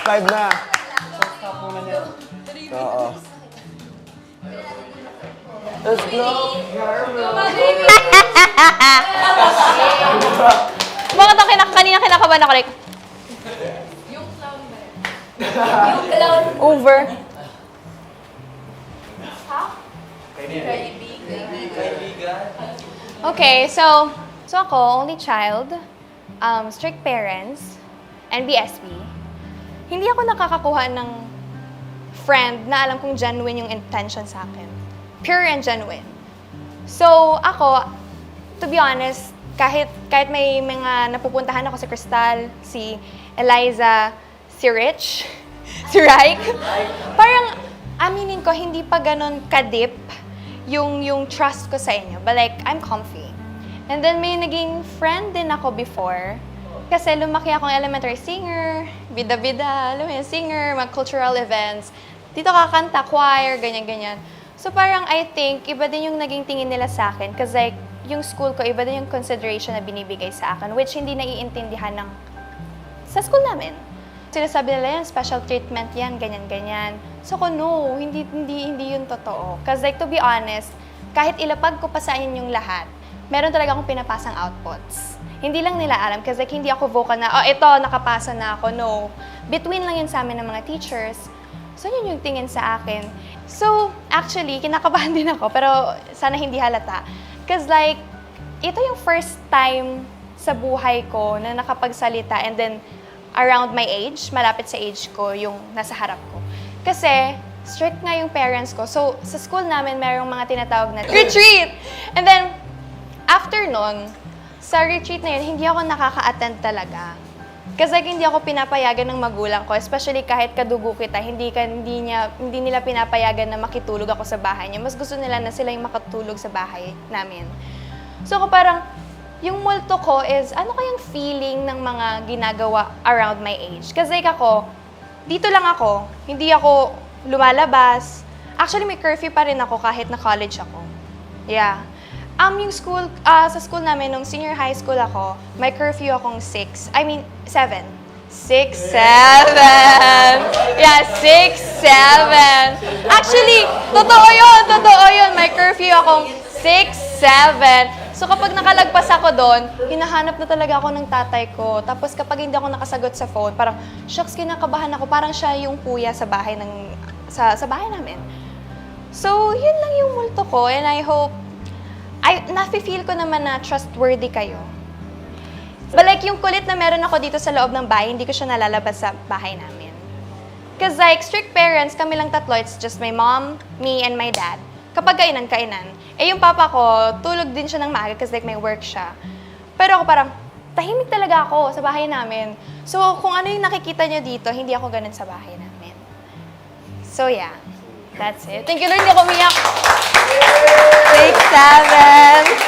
5 na. Oo. Let's go. Bakit ako kanina kinakabahan ako like, Yung clown ba? Yung clown. over. Okay, so ako, only child, strict parents, and BSB. Hindi ako nakakakuha ng friend na alam kong genuine yung intention sa akin. Pure and genuine. So, ako, to be honest, kahit may mga napupuntahan ako si Crystal, si Eliza, si Rich, si Raik, parang aminin ko, hindi pa ganun kadip yung trust ko sa inyo. But like, I'm comfy. And then may naging friend din ako before. Kasi lumaki akong elementary singer, bida-bida, alam mo yun, singer, mag-cultural events. Dito kakanta, choir, ganyan-ganyan. So parang I think, iba din yung naging tingin nila sa akin. Kasi like, yung school ko, iba din yung consideration na binibigay sa akin, which hindi naiintindihan sa school namin. Sinasabi nila yan, special treatment yan, ganyan-ganyan. So ko, no, hindi yun totoo. Kasi like, to be honest, kahit ilapag ko pa sa inyo yung lahat, meron talaga akong pinapasang outputs. Hindi lang nila alam kasi like, hindi ako vocal na, oh, ito, nakapasa na ako. No. Between lang yun sa amin ng mga teachers. So, yun yung tingin sa akin. So, actually, kinakabahan din ako, pero sana hindi halata. Because like, ito yung first time sa buhay ko na nakapagsalita and then around my age, malapit sa age ko, yung nasa harap ko. Kasi, strict nga yung parents ko. So, sa school namin, merong mga tinatawag na retreat! And then, after nun, sa retreat na yun, hindi ako nakaka-attend talaga. Kasi like, hindi ako pinapayagan ng magulang ko, especially kahit kadugo kita, hindi nila pinapayagan na makitulog ako sa bahay niya. Mas gusto nila na sila yung makatulog sa bahay namin. So ako parang, yung multo ko is, ano kayang feeling ng mga ginagawa around my age? Kasi like ako, dito lang ako, hindi ako lumalabas. Actually, may curfew pa rin ako kahit na college ako. Yeah. Yung school, sa school namin, nung senior high school ako, may curfew akong 7. 6, 7. Yeah, 6, 7. Actually, totoo yun. May curfew akong 6, 7. So kapag nakalagpas ako doon, hinahanap na talaga ako ng tatay ko. Tapos kapag hindi ako nakasagot sa phone, parang, shucks, kinakabahan ako. Parang siya yung kuya sa bahay sa bahay namin. So, yun lang yung multo ko. And I hope, nafe-feel ko naman na trustworthy kayo. But like, yung kulit na meron ako dito sa loob ng bahay, hindi ko siya nalalabas sa bahay namin. Because like, strict parents, kami lang tatlo, it's just my mom, me, and my dad. Kapag kainan. Eh yung papa ko, tulog din siya ng maaga kasi like, may work siya. Pero ako parang, tahimik talaga ako sa bahay namin. So, kung ano yung nakikita niyo dito, hindi ako ganun sa bahay namin. So yeah, that's it. Thank you, Lord, hindi ako umiyak. 6, 7.